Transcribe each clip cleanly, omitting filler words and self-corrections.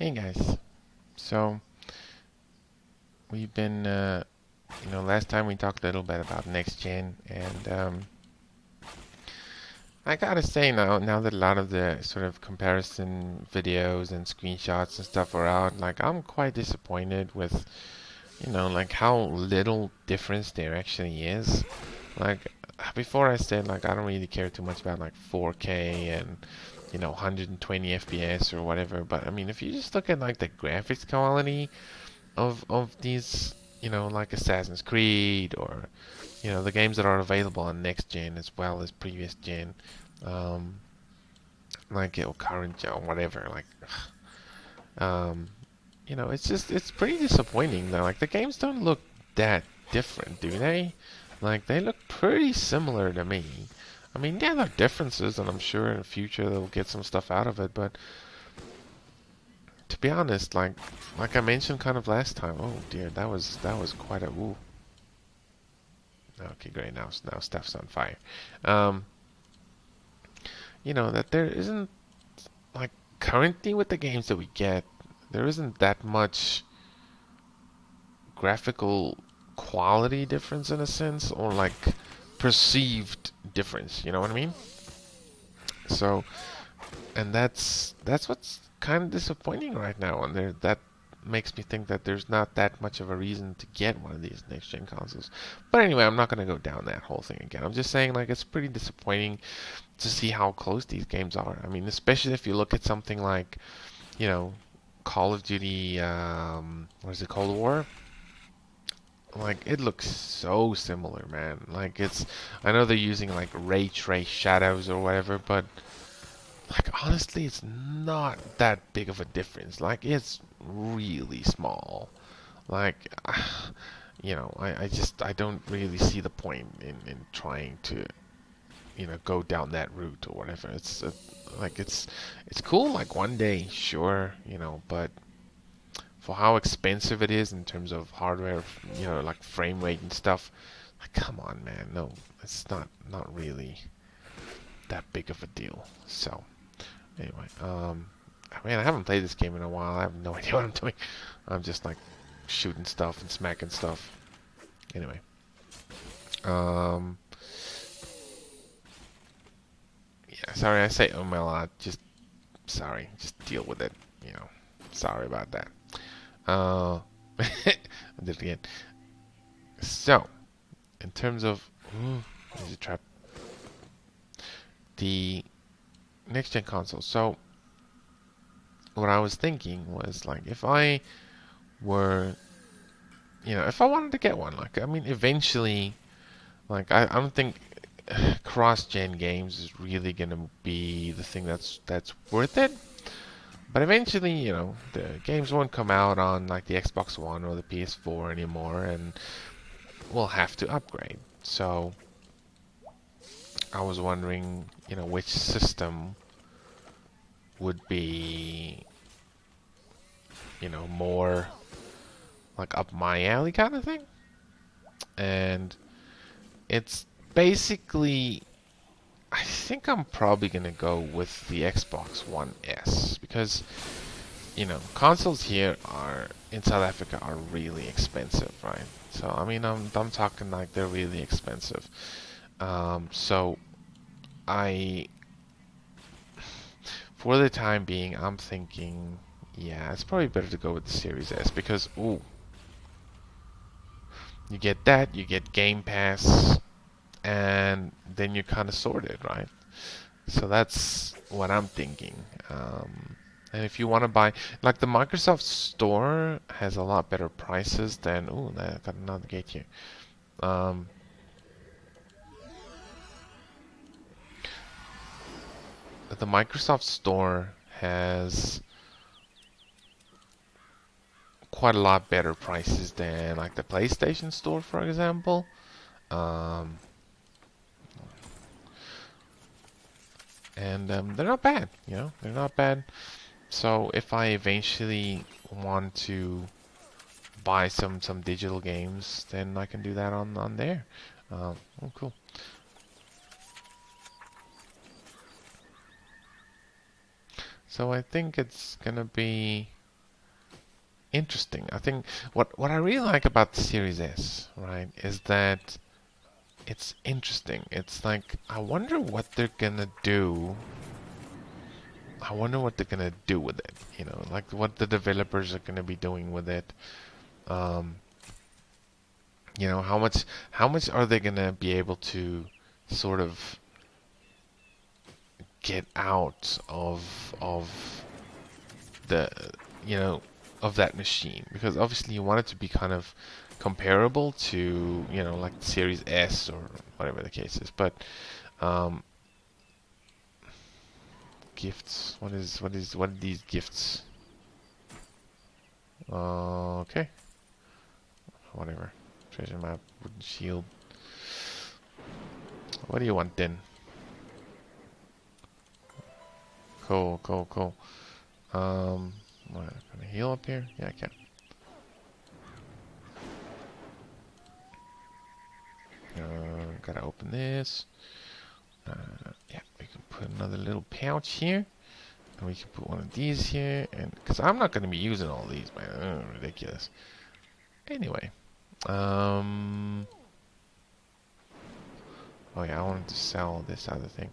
Hey guys, so we've been, last time we talked a little bit about next gen, and I gotta say now that a lot of the sort of comparison videos and screenshots and stuff are out, like I'm quite disappointed with, like how little difference there actually is. Like before I said, like I don't really care too much about like 4K and 120 FPS or whatever, but I mean if you just look at like the graphics quality of these, like Assassin's Creed or the games that are available on next gen as well as previous gen, um, like current gen, whatever. Like, um, it's pretty disappointing though. Like the games don't look that different, do they? Like they look pretty similar to me. I mean, yeah, there are differences, and I'm sure in the future they'll get some stuff out of it. But to be honest, like I mentioned kind of last time, oh dear, that was quite a ooh. Okay, great. Now stuff's on fire. Um, that there isn't like currently with the games that we get, there isn't that much graphical quality difference in a sense, or like perceived difference. You know what I mean? So, and that's what's kind of disappointing right now, and that makes me think that there's not that much of a reason to get one of these next gen consoles. But anyway, I'm not going to go down that whole thing again. I'm just saying like it's pretty disappointing to see how close these games are. I mean, especially if you look at something like, you know, Call of Duty, what is it, Cold War? Like, it looks so similar, man. Like, I know they're using like ray trace shadows or whatever, but like, honestly, it's not that big of a difference. Like, it's really small. Like, I don't really see the point in trying to go down that route or whatever. Like it's cool like one day, sure, but for how expensive it is in terms of hardware, like frame rate and stuff, like come on, man, no, it's not really that big of a deal. So anyway, man, I haven't played this game in a while. I have no idea what I'm doing. I'm just like shooting stuff and smacking stuff. Anyway, um, yeah, sorry I say a lot. Just sorry, just deal with it. You know, sorry about that. Uh, I did it again. So, in terms of there's a trap, the next gen console. So, what I was thinking was like, if I were, if I wanted to get one, like, I mean, eventually, like, I don't think cross-gen games is really gonna be the thing that's worth it. But eventually, the games won't come out on like the Xbox One or the PS4 anymore, and we'll have to upgrade. So I was wondering, which system would be, more like up my alley kind of thing. And it's basically, I think I'm probably gonna go with the Xbox One S because, consoles here are in South Africa are really expensive, right? So I mean, I'm talking like they're really expensive. So I For the time being, I'm thinking, yeah, it's probably better to go with the Series S because, ooh, you get that, you get Game Pass, and then you're kind of sorted, right? So that's what I'm thinking. And if you want to buy, like the Microsoft Store has a lot better prices than, ooh, I got another gate here. Um, the Microsoft Store has quite a lot better prices than like the PlayStation Store, for example. Um, and they're not bad, they're not bad. So if I eventually want to buy some digital games, then I can do that on there. Oh, cool. So I think it's gonna be. interesting. I think what I really like about the Series S, right, is that it's interesting. It's like I wonder what they're gonna do. I wonder what they're gonna do with it. You know, like what the developers are gonna be doing with it. Um, you know, how much are they gonna be able to sort of get out of the you know of that machine, because obviously you want it to be kind of comparable to like Series S or whatever the case is. But um, gifts. What are these gifts? Okay, whatever. Treasure map, wooden shield. What do you want then? Cool, cool, cool. What, can I heal up here? Yeah, I can. Gotta open this. Yeah, we can put another little pouch here. And we can put one of these here. And because I'm not going to be using all these, man. Ridiculous. Anyway. Oh yeah, I wanted to sell this other thing.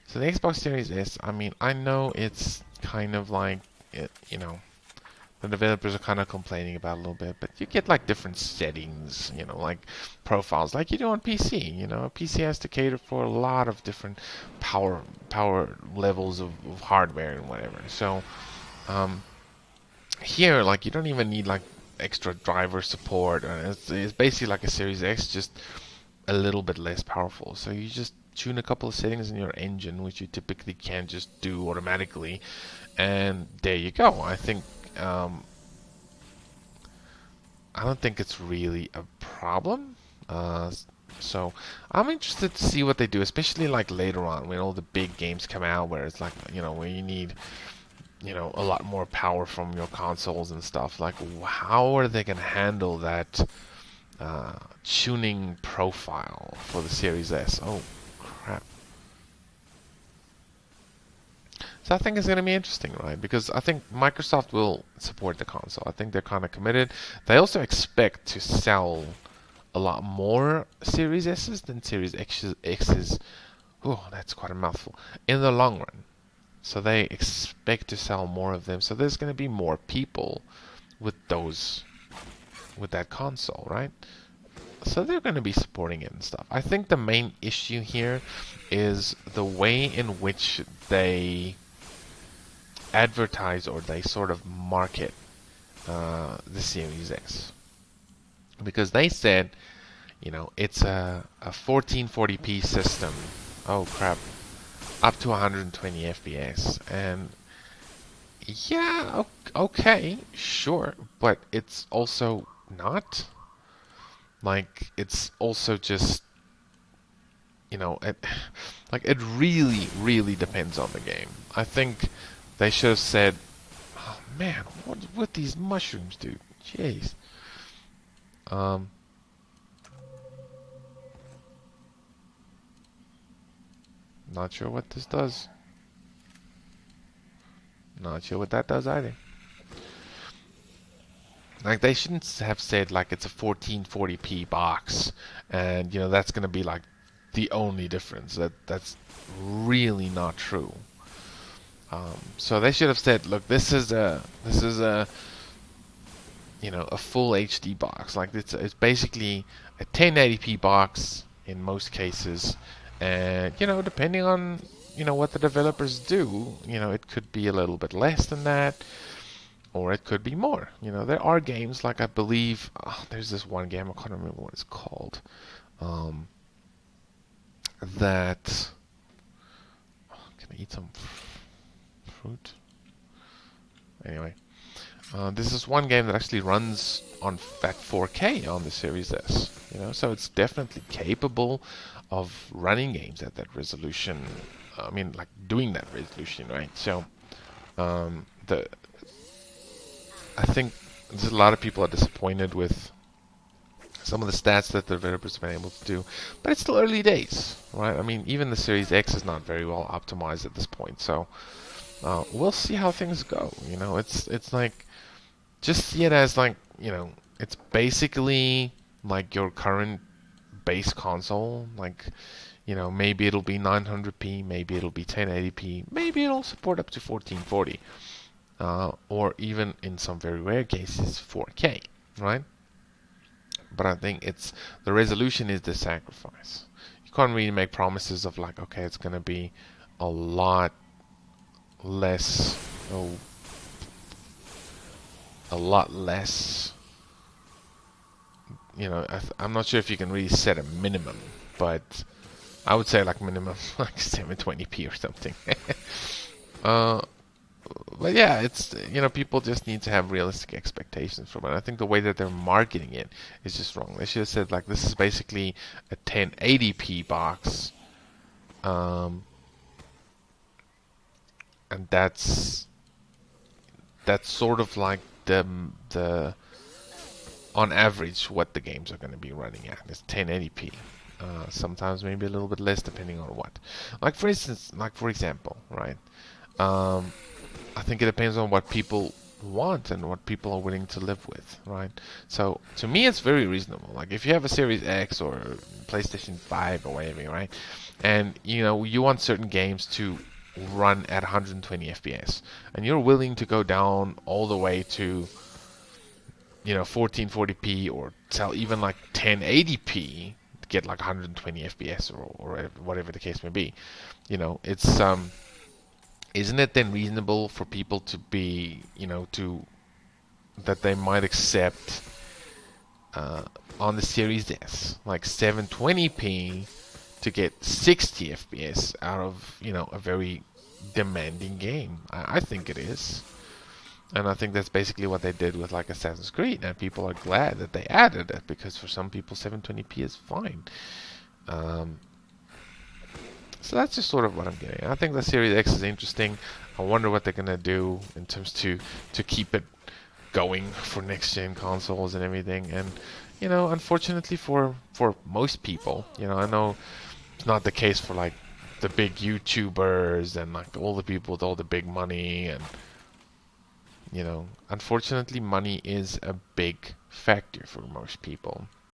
So the Xbox Series S, I mean, I know it's kind of like, the developers are kind of complaining about a little bit, but you get like different settings, like profiles, like you do on PC. PC has to cater for a lot of different power levels of hardware and whatever. So here, like you don't even need like extra driver support. It's basically like a Series X, just a little bit less powerful. So you just tune a couple of settings in your engine, which you typically can't just do automatically, and there you go. I don't think it's really a problem. So I'm interested to see what they do, especially like later on when all the big games come out, where it's like where you need a lot more power from your consoles and stuff. Like, how are they gonna handle that tuning profile for the Series S? Oh crap! So I think it's going to be interesting, right? Because I think Microsoft will support the console. I think they're kind of committed. They also expect to sell a lot more Series S's than Series X's. Oh, that's quite a mouthful. In the long run. So they expect to sell more of them. So there's going to be more people with that console, right? So they're going to be supporting it and stuff. I think the main issue here is the way in which they advertise, or they sort of market the Series X, because they said it's a 1440p system. Oh crap, up to 120 FPS. And yeah, okay, sure, but it's also not. Like, it's also just it really, really depends on the game. I think they should have said, "Oh man, what these mushrooms do?" Jeez. Not sure what this does. Not sure what that does either. Like, they shouldn't have said like it's a 1440p box, and that's gonna be like the only difference. That's really not true. So they should have said, look, this is a a full HD box. Like, it's basically a 1080p box in most cases, and depending on what the developers do, it could be a little bit less than that, or it could be more. There are games, like, I believe there's this one game, I can't remember what it's called, that can I eat some fruit? Anyway, this is one game that actually runs on at 4K on the Series S. So it's definitely capable of running games at that resolution. I mean, like, doing that resolution, right? So I think there's a lot of people are disappointed with some of the stats that the developers have been able to do, but it's still early days, right? I mean, even the Series X is not very well optimized at this point. So we'll see how things go. You know, it's like just see it as like, you know, it's basically like your current base console. Like, you know, maybe it'll be 900p, maybe it'll be 1080p, maybe it'll support up to 1440, or even in some very rare cases 4K, right? But I think it's the resolution is the sacrifice. You can't really make promises of like, okay, it's gonna be a lot less, oh, a lot less. You know, I'm not sure if you can really set a minimum, but I would say like minimum like 720p or something. uh, but yeah, it's, you know, people just need to have realistic expectations from it. I think the way that they're marketing it is just wrong. They should have said like this is basically a 1080p box, um, and that's sort of like the on average what the games are going to be running at is 1080p. Sometimes maybe a little bit less depending on what. Like for instance, like for example, right? Um, I think it depends on what people want and what people are willing to live with, right? So to me, it's very reasonable. Like if you have a Series X or PlayStation 5 or whatever, right? And you know you want certain games to run at 120 FPS, and you're willing to go down all the way to, you know, 1440p or tell even like 1080p to get like 120 FPS or whatever the case may be. You know, it's isn't it then reasonable for people to be, you know, to that they might accept uh, on the Series S like 720p to get 60 FPS out of, you know, a very demanding game? I think it is. And I think that's basically what they did with like Assassin's Creed, and people are glad that they added it because for some people 720p is fine. Um, so that's just sort of what I'm getting. I think the Series X is interesting. I wonder what they're gonna do in terms to keep it going for next gen consoles and everything. And you know, unfortunately for most people, you know, I know it's not the case for like the big YouTubers and like all the people with all the big money, and you know, unfortunately, money is a big factor for most people.